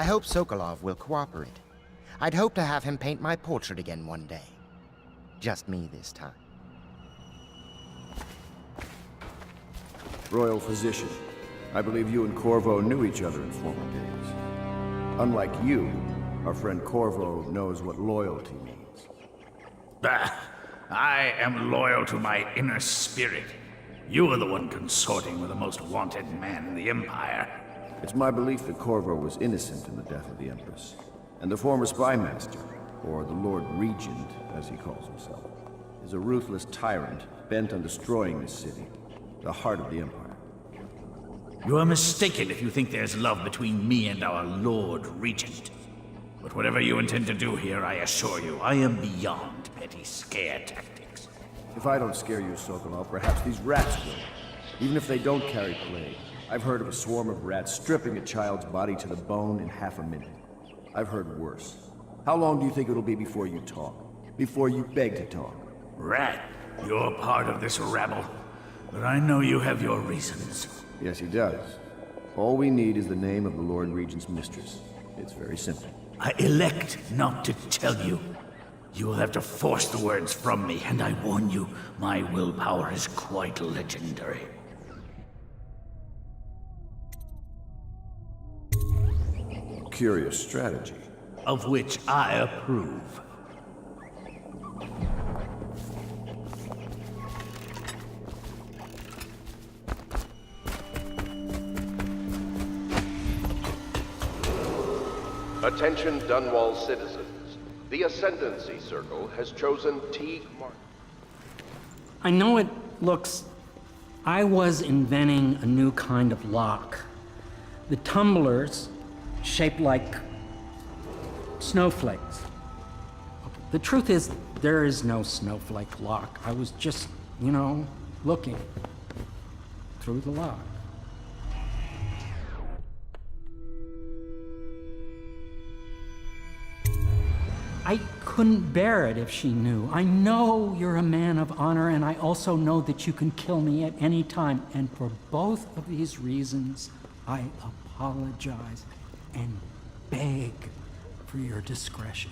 I hope Sokolov will cooperate. I'd hope to have him paint my portrait again one day. Just me this time. Royal Physician, I believe you and Corvo knew each other in former days. Unlike you, our friend Corvo knows what loyalty means. Bah! I am loyal to my inner spirit. You are the one consorting with the most wanted man in the Empire. It's my belief that Corvo was innocent in the death of the Empress, and the former spy master, or the Lord Regent, as he calls himself, is a ruthless tyrant bent on destroying this city, the heart of the Empire. You are mistaken if you think there's love between me and our Lord Regent. But whatever you intend to do here, I assure you, I am beyond petty scare tactics. If I don't scare you, Sokolov, perhaps these rats will. Even if they don't carry plague. I've heard of a swarm of rats stripping a child's body to the bone in half a minute. I've heard worse. How long do you think it'll be before you talk? Before you beg to talk? Rat, you're part of this rabble. But I know you have your reasons. Yes, he does. All we need is the name of the Lord Regent's mistress. It's very simple. I elect not to tell you. You will have to force the words from me, and I warn you, my willpower is quite legendary. Curious strategy. Of which I approve. Attention Dunwall citizens. The Ascendancy Circle has chosen Teague Martin. I know it looks... I was inventing a new kind of lock. The tumblers, shaped like snowflakes. The truth is, there is no snowflake lock. I was just, looking through the lock. I couldn't bear it if she knew. I know you're a man of honor, and I also know that you can kill me at any time. And for both of these reasons, I apologize and beg for your discretion.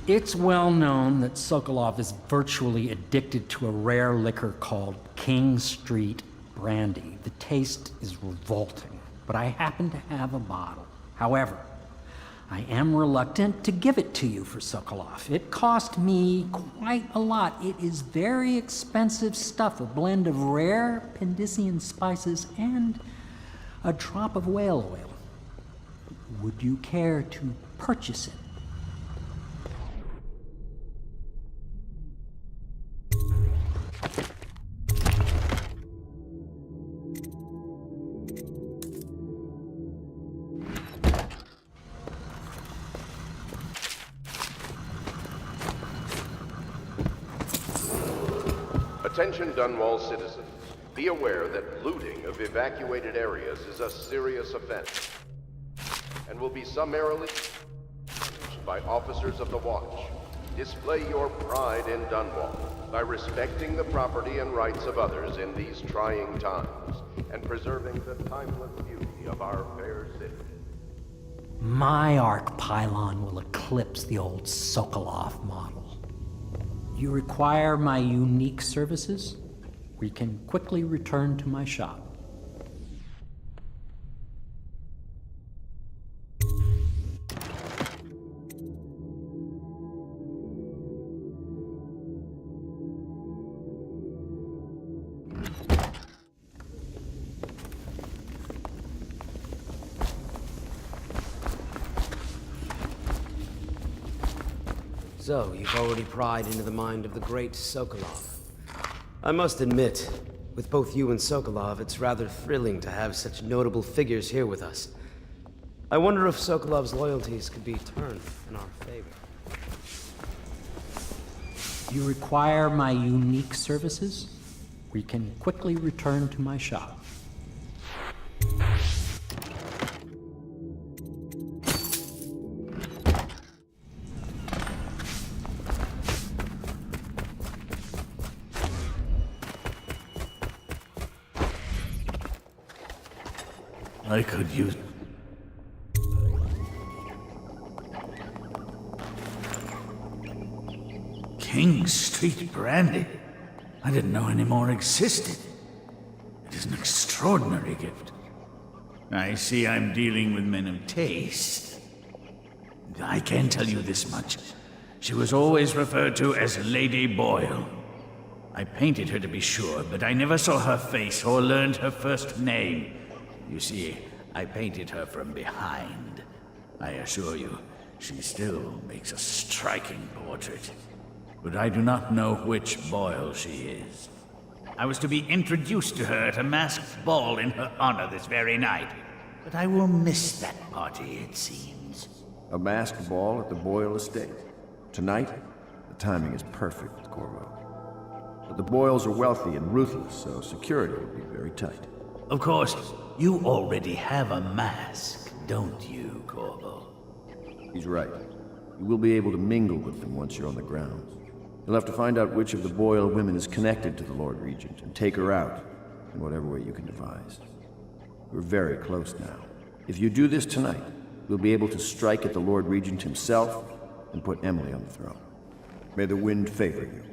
It's well known that Sokolov is virtually addicted to a rare liquor called King Street Brandy. The taste is revolting, but I happen to have a bottle. However, I am reluctant to give it to you for Sokolov. It cost me quite a lot. It is very expensive stuff, a blend of rare Pendician spices and a drop of whale oil. Would you care to purchase it? Attention Dunwall citizens. Be aware that looting of evacuated areas is a serious offense and will be summarily punished by officers of the Watch. Display your pride in Dunwall by respecting the property and rights of others in these trying times and preserving the timeless beauty of our fair city. My arc pylon will eclipse the old Sokolov model. You require my unique services? We can quickly return to my shop. So, you've already pried into the mind of the great Sokolov. I must admit, with both you and Sokolov, it's rather thrilling to have such notable figures here with us. I wonder if Sokolov's loyalties could be turned in our favor. You require my unique services? We can quickly return to my shop. I could use... King Street brandy? I didn't know any more existed. It is an extraordinary gift. I see I'm dealing with men of taste. I can tell you this much. She was always referred to as Lady Boyle. I painted her to be sure, but I never saw her face or learned her first name. You see, I painted her from behind. I assure you, she still makes a striking portrait. But I do not know which Boyle she is. I was to be introduced to her at a masked ball in her honor this very night. But I will miss that party, it seems. A masked ball at the Boyle estate. Tonight? The timing is perfect, Corvo. But the Boyles are wealthy and ruthless, so security will be very tight. Of course, you already have a mask, don't you, Corvo? He's right. You will be able to mingle with them once you're on the grounds. You'll have to find out which of the Boyle women is connected to the Lord Regent and take her out in whatever way you can devise. We're very close now. If you do this tonight, we'll be able to strike at the Lord Regent himself and put Emily on the throne. May the wind favor you.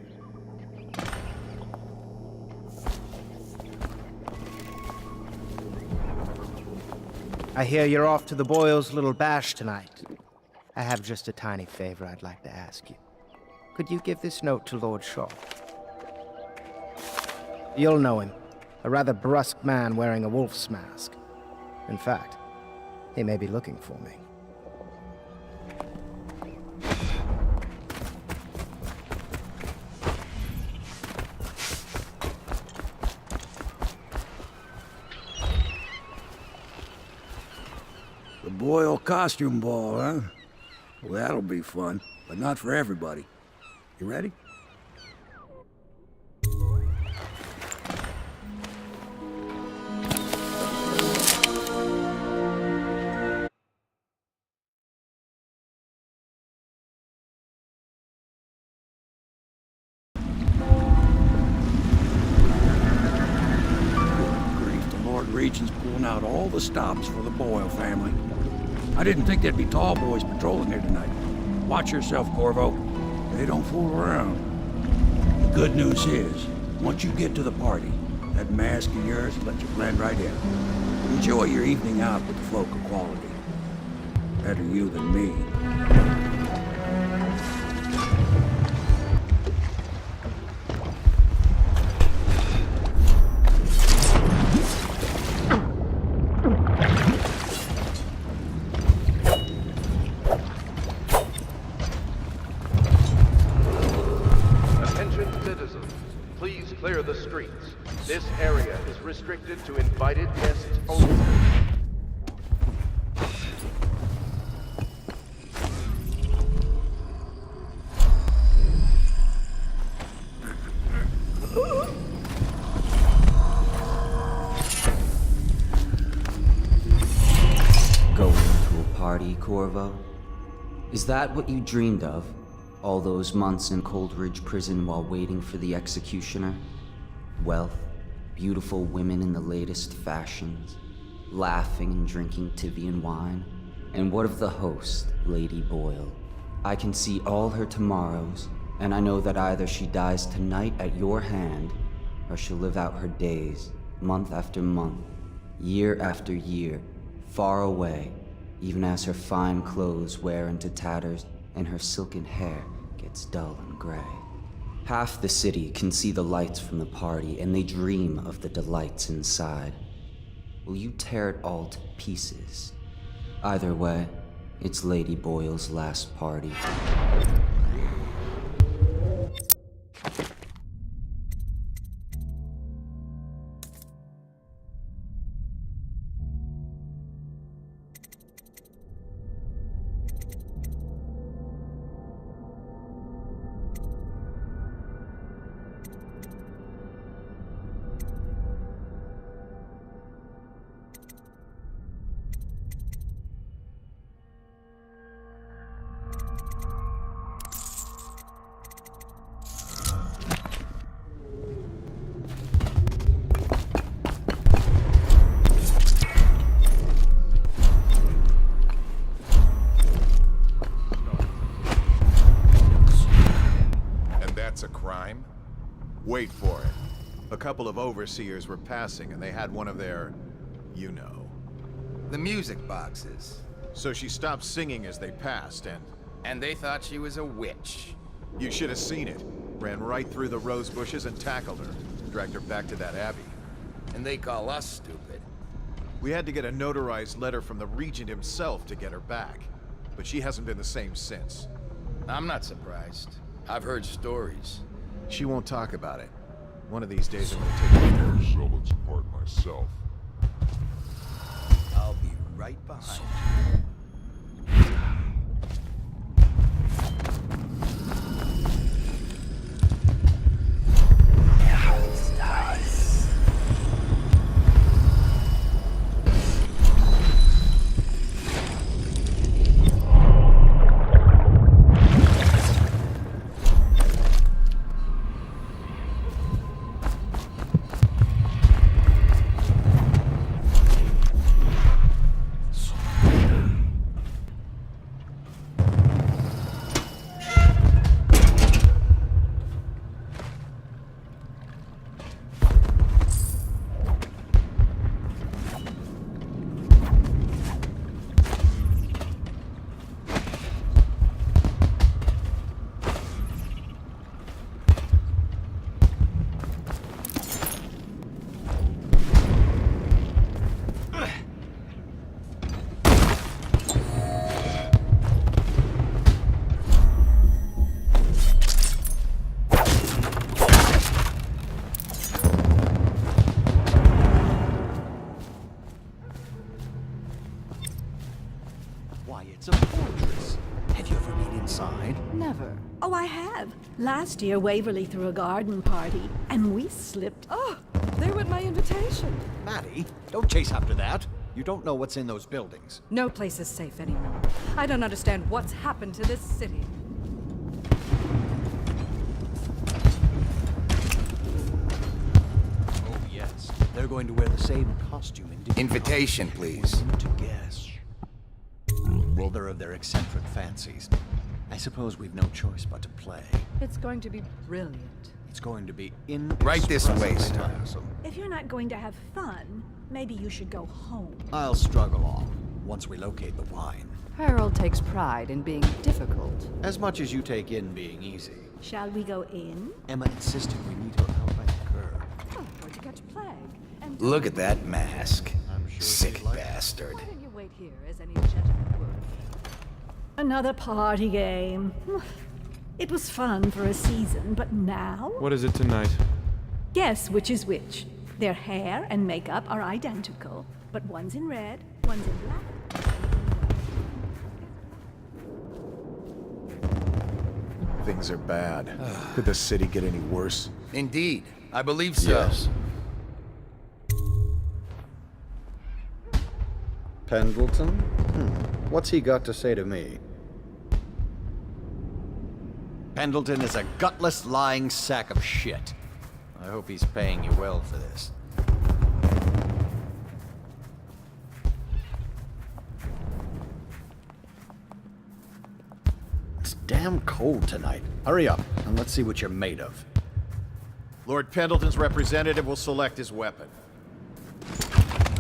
I hear you're off to the Boyles' little bash tonight. I have just a tiny favor I'd like to ask you. Could you give this note to Lord Shaw? You'll know him. A rather brusque man wearing a wolf's mask. In fact, he may be looking for me. The Boyle costume ball, huh? Well, that'll be fun, but not for everybody. You ready? Regent's pulling out all the stops for the Boyle family. I didn't think there'd be tall boys patrolling here tonight. Watch yourself, Corvo. They don't fool around. The good news is, once you get to the party, that mask of yours will let you blend right in. Enjoy your evening out with the folk of quality. Better you than me. Clear the streets. This area is restricted to invited guests only. Going to a party, Corvo? Is that what you dreamed of? All those months in Coldridge Prison while waiting for the executioner? Wealth, beautiful women in the latest fashions, laughing and drinking Tivian wine. And what of the host, Lady Boyle? I can see all her tomorrows, and I know that either she dies tonight at your hand, or she'll live out her days, month after month, year after year, far away, even as her fine clothes wear into tatters and her silken hair gets dull and gray. Half the city can see the lights from the party, and they dream of the delights inside. Will you tear it all to pieces? Either way, it's Lady Boyle's last party. Wait for it. A couple of overseers were passing and they had one of their, you know. The music boxes. So she stopped singing as they passed And they thought she was a witch. you should have seen it. Ran right through the rose bushes and tackled her. Dragged her back to that abbey. And they call us stupid. We had to get a notarized letter from the regent himself to get her back. But she hasn't been the same since. I'm not surprised. I've heard stories. She won't talk about it. One of these days I'm gonna take her. Sell its part myself. I'll be right behind you. Why, it's a fortress. Have you ever been inside? Never. Oh, I have. Last year, Waverly threw a garden party, and we slipped. Oh, they were my invitation. Maddie, don't chase after that. You don't know what's in those buildings. No place is safe anymore. I don't understand what's happened to this city. Oh, yes. They're going to wear the same costume in Invitation, please. To guess. Brother of their eccentric fancies. I suppose we've no choice but to play. It's going to be brilliant. It's going to be Right this way, sir. tiresome. If you're not going to have fun, maybe you should go home. I'll struggle on once we locate the wine. Harold takes pride in being difficult. As much as you take in being easy. Shall we go in? Emma insisted we meet her out by the curb. Oh, or to catch plague. And Look at that mask. I'm sure Sick she'd like bastard. why don't you wait here as any gentleman would? Another party game. It was fun for a season, but now? What is it tonight? Guess which is which. Their hair and makeup are identical, but one's in red, one's in black. Things are bad. Could the city get any worse? Indeed. I believe so. Yes. Pendleton? What's he got to say to me? Pendleton is a gutless, lying sack of shit. I hope he's paying you well for this. It's damn cold tonight. Hurry up, and let's see what you're made of. Lord Pendleton's representative will select his weapon.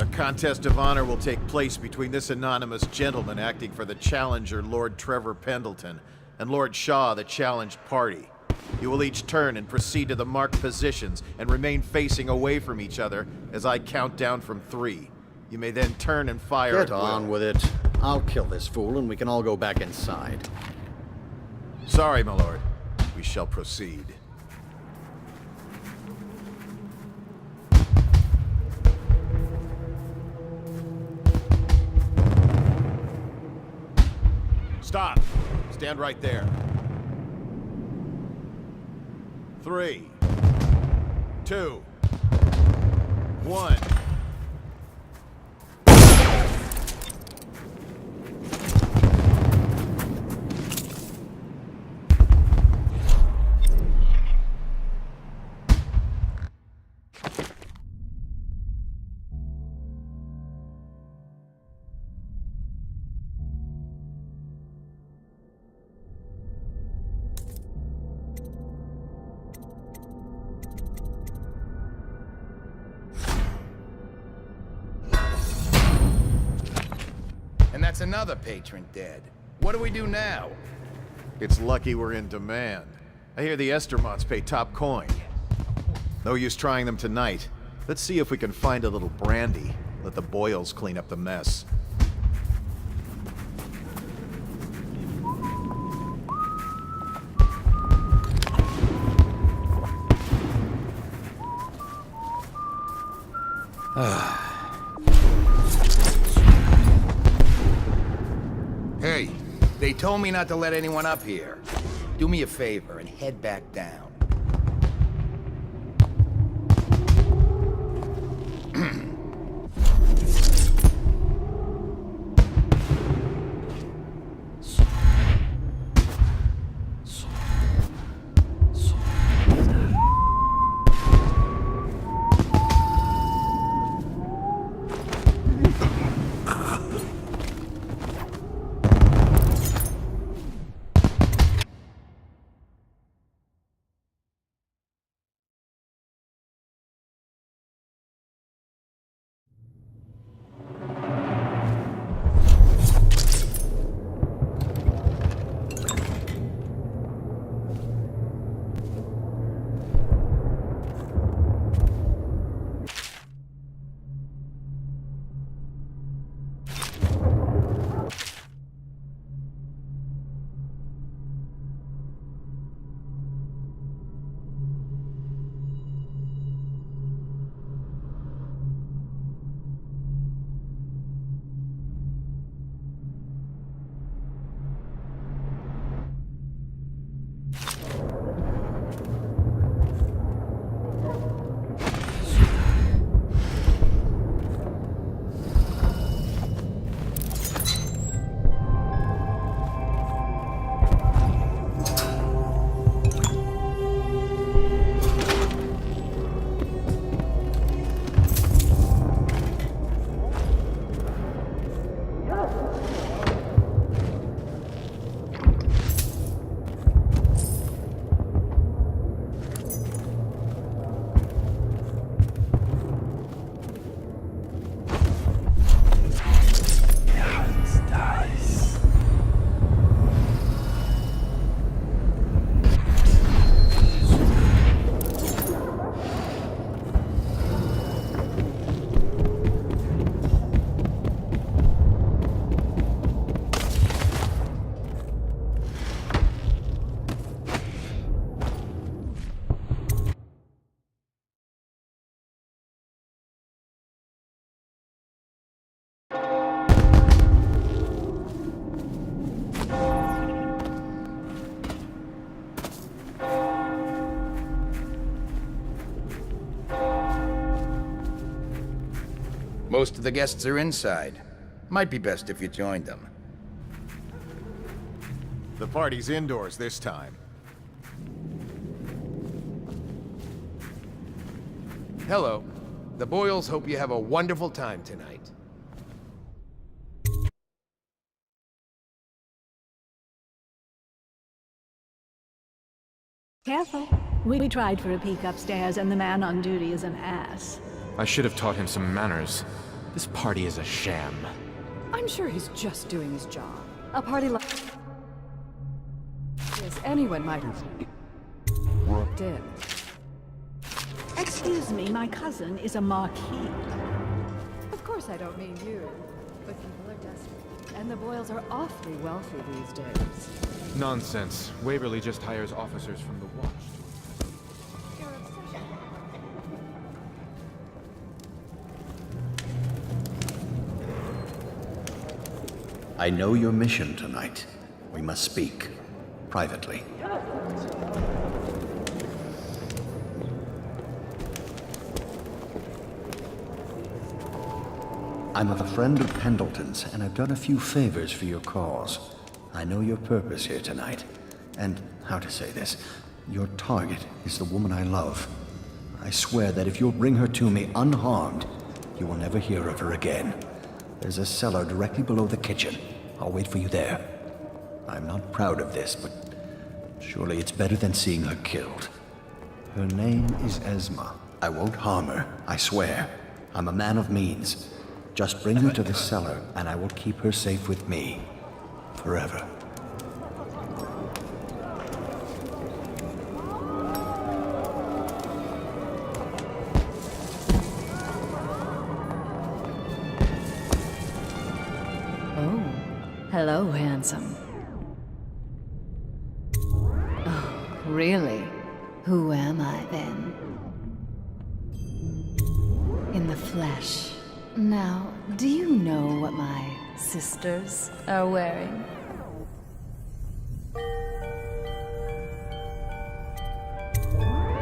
A contest of honor will take place between this anonymous gentleman acting for the challenger, Lord Trevor Pendleton, and Lord Shaw, the challenged party. You will each turn and proceed to the marked positions and remain facing away from each other as I count down from 3. You may then turn and fire at Get on with it. I'll kill this fool and we can all go back inside. Sorry, my lord. We shall proceed. Stop. Stand right there. 3, 2, 1. That's another patron dead. What do we do now? It's lucky we're in demand. I hear the Estermonts pay top coin. No use trying them tonight. Let's see if we can find a little brandy. Let the Boyles clean up the mess. Hey, they told me not to let anyone up here. Do me a favor and head back down. Most of the guests are inside. Might be best if you joined them. The party's indoors this time. Hello. The Boyles hope you have a wonderful time tonight. Careful. We tried for a peek upstairs, and the man on duty is an ass. I should have taught him some manners. This party is a sham. I'm sure he's just doing his job. A party like this, anyone might have walked in. Excuse me, my cousin is a marquis. Of course I don't mean you, but people are desperate, and the Boyles are awfully wealthy these days. Nonsense. Waverly just hires officers from the Watch. I know your mission tonight. We must speak privately. I'm a friend of Pendleton's, and I've done a few favors for your cause. I know your purpose here tonight, and how to say this, your target is the woman I love. I swear that if you'll bring her to me unharmed, you will never hear of her again. There's a cellar directly below the kitchen. I'll wait for you there. I'm not proud of this, but surely it's better than seeing her killed. Her name is Esma. I won't harm her, I swear. I'm a man of means. Just bring her to the cellar, and I will keep her safe with me. Forever. Oh, hello, handsome. Oh, really? Who am I then? In the flesh. Now, do you know what my sisters are wearing?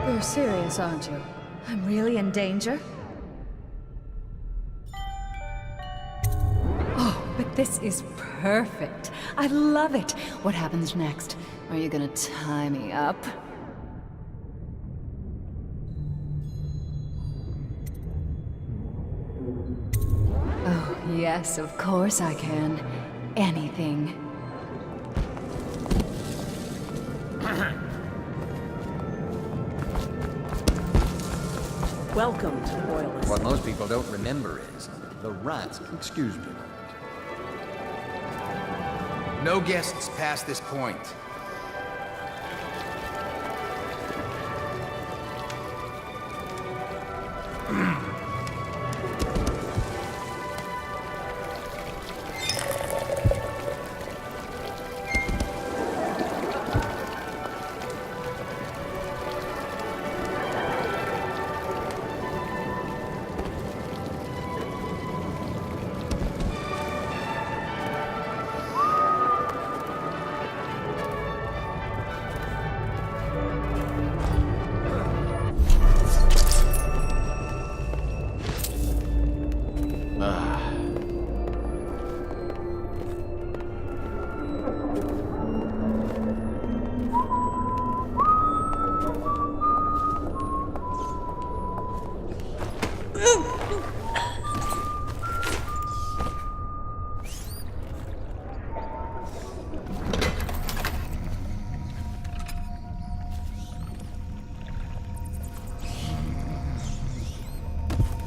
You're serious, aren't you? I'm really in danger? Oh, but this is perfect. I love it. What happens next? Are you gonna tie me up? Oh, yes, of course I can. Anything. Welcome to the Boylov. What most people don't remember is the rats. Excuse me. No guests past this point.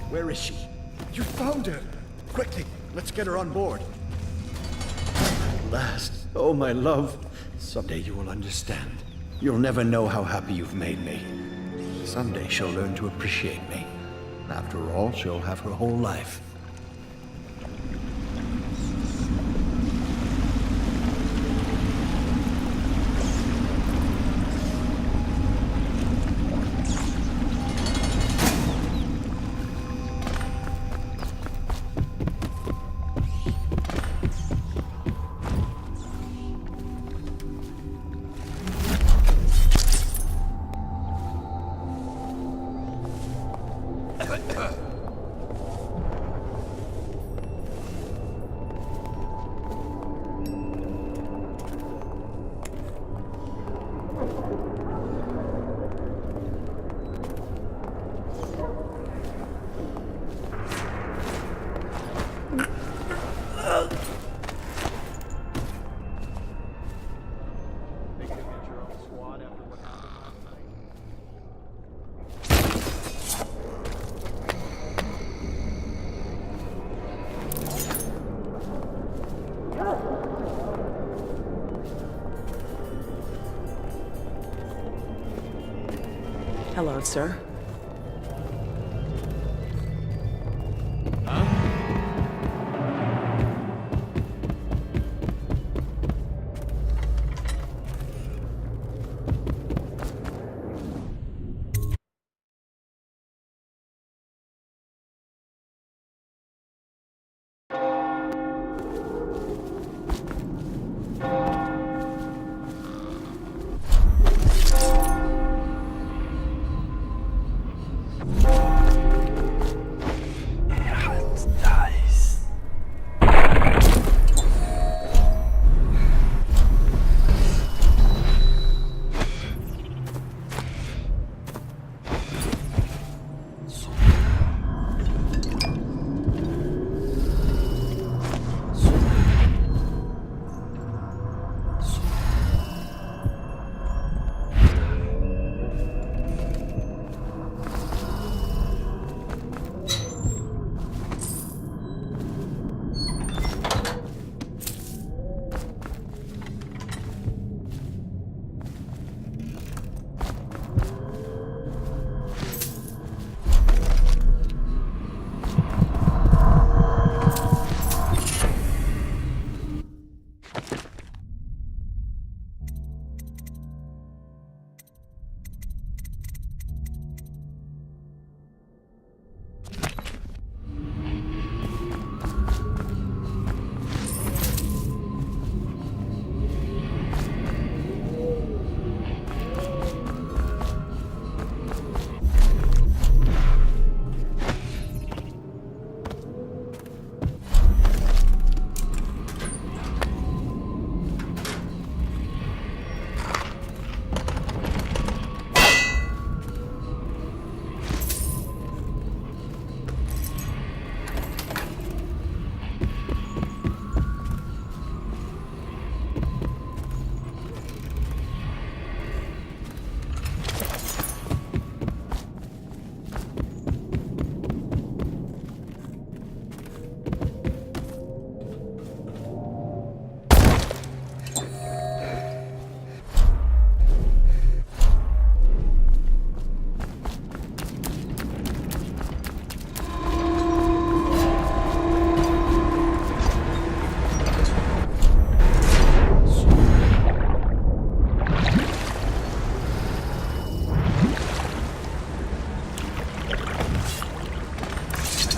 Where is she? You found her! Quickly, let's get her on board. At last. Oh, my love. Someday you will understand. You'll never know how happy you've made me. Someday she'll learn to appreciate me. After all, she'll have her whole life. Hello, sir.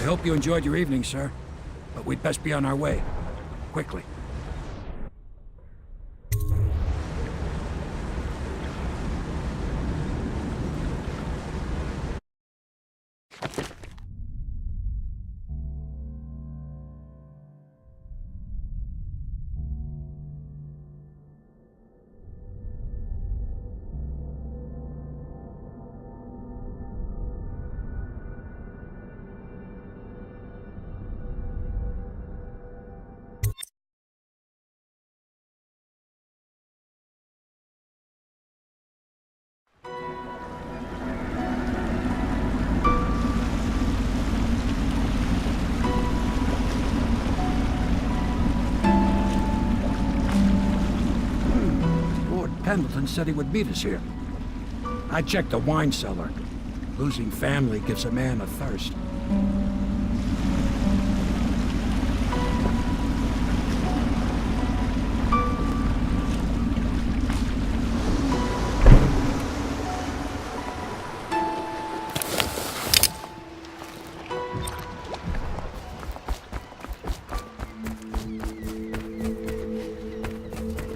hope you enjoyed your evening, sir. But we'd best be on our way. Quickly. Pendleton said he would meet us here. I checked the wine cellar. Losing family gives a man a thirst.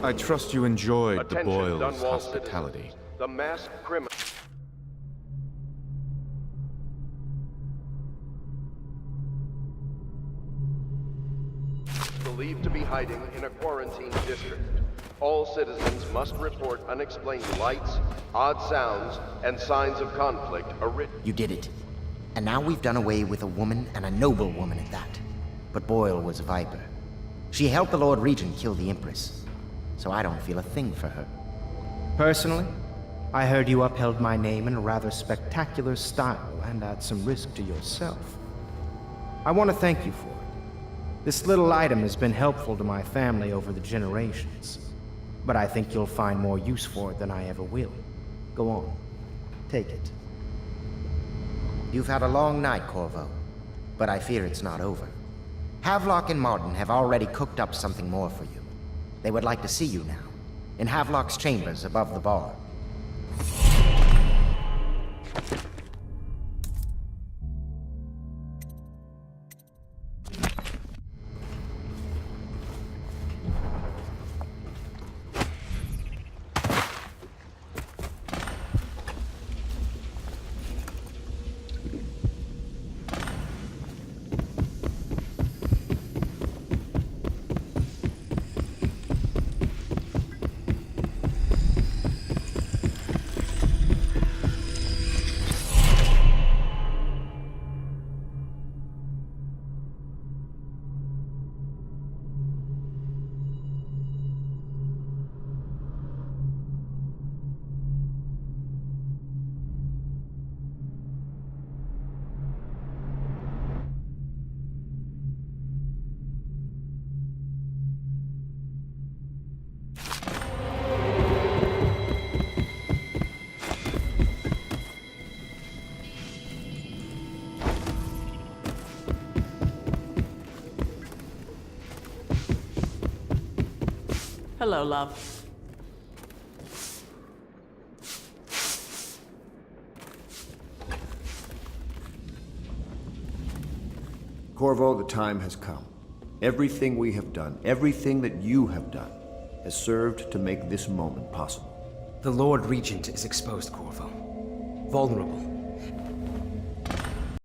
I trust you enjoyed the Attention, Boyles' Dunwall hospitality. citizens. The masked criminal. Believed to be hiding in a quarantine district. All citizens must report unexplained lights, odd sounds, and signs of conflict. You did it. And now we've done away with a woman, and a noble woman at that. But Boyle was a viper. She helped the Lord Regent kill the Empress. So I don't feel a thing for her. Personally, I heard you upheld my name in a rather spectacular style and at some risk to yourself. I want to thank you for it. This little item has been helpful to my family over the generations, but I think you'll find more use for it than I ever will. Go on. Take it. You've had a long night, Corvo, but I fear it's not over. Havelock and Martin have already cooked up something more for you. They would like to see you now, in Havelock's chambers above the bar. Hello, love. Corvo, the time has come. Everything we have done, everything that you have done, has served to make this moment possible. The Lord Regent is exposed, Corvo. Vulnerable.